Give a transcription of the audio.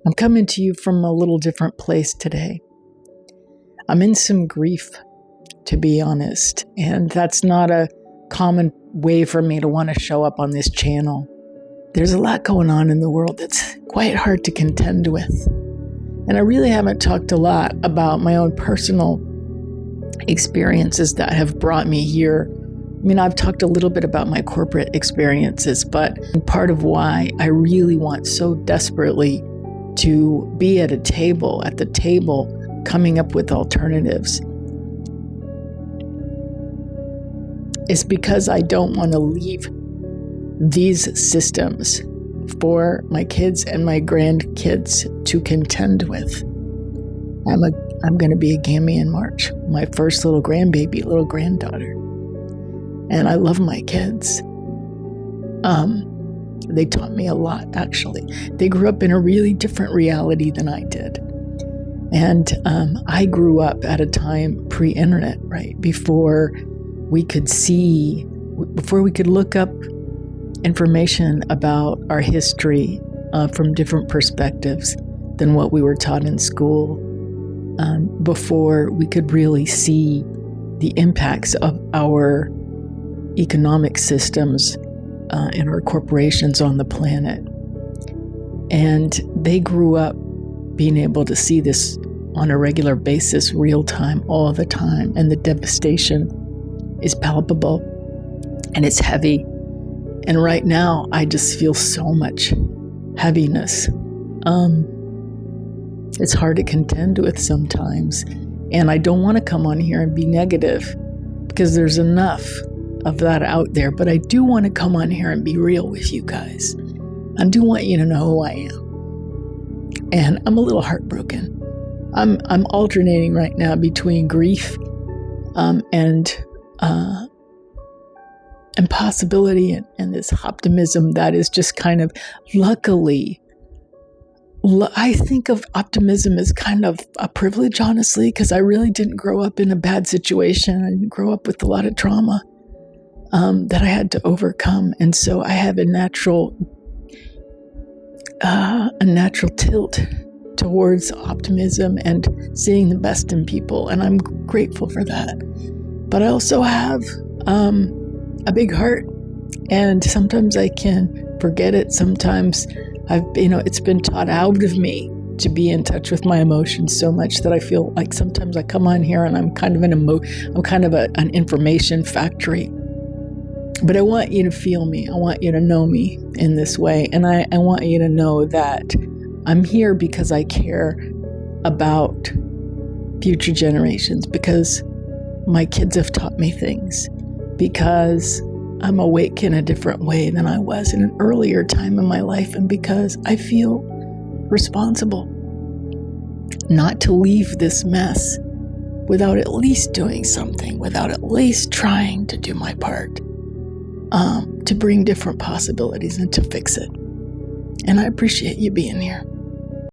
I'm coming to you from a little different place today. I'm in some grief, to be honest, and that's not a common way for me to want to show up on this channel. There's a lot going on in the world that's quite hard to contend with. And I really haven't talked a lot about my own personal experiences that have brought me here. I mean, I've talked a little bit about my corporate experiences, but part of why I really want so desperately to be at the table, coming up with alternatives, is because I don't want to leave these systems for my kids and my grandkids to contend with. I'm going to be a Gammy in March, my first little granddaughter. And I love my kids. They taught me a lot, actually. They grew up in a really different reality than I did. And I grew up at a time pre-internet, right? Before we could look up information about our history from different perspectives than what we were taught in school. Before we could really see the impacts of our economic systems and our corporations on the planet. And they grew up being able to see this on a regular basis, real time, all the time. And the devastation is palpable and it's heavy. And right now, I just feel so much heaviness. It's hard to contend with sometimes. And I don't want to come on here and be negative because there's enough of that out there. But I do want to come on here and be real with you guys. I do want you to know who I am. And I'm a little heartbroken. I'm alternating right now between grief and possibility and this optimism that is just kind of, luckily, I think of optimism as kind of a privilege, honestly, because I really didn't grow up in a bad situation. I didn't grow up with a lot of trauma that I had to overcome. And so I have a natural tilt towards optimism and seeing the best in people. And I'm grateful for that. But I also have a big heart. And sometimes I can forget it. Sometimes it's been taught out of me to be in touch with my emotions so much that I feel like sometimes I come on here and I'm kind of an information factory. But I want you to feel me. I want you to know me in this way. And I want you to know that I'm here because I care about future generations, because my kids have taught me things, because I'm awake in a different way than I was in an earlier time in my life, and because I feel responsible not to leave this mess without at least doing something, without at least trying to do my part to bring different possibilities and to fix it. And I appreciate you being here.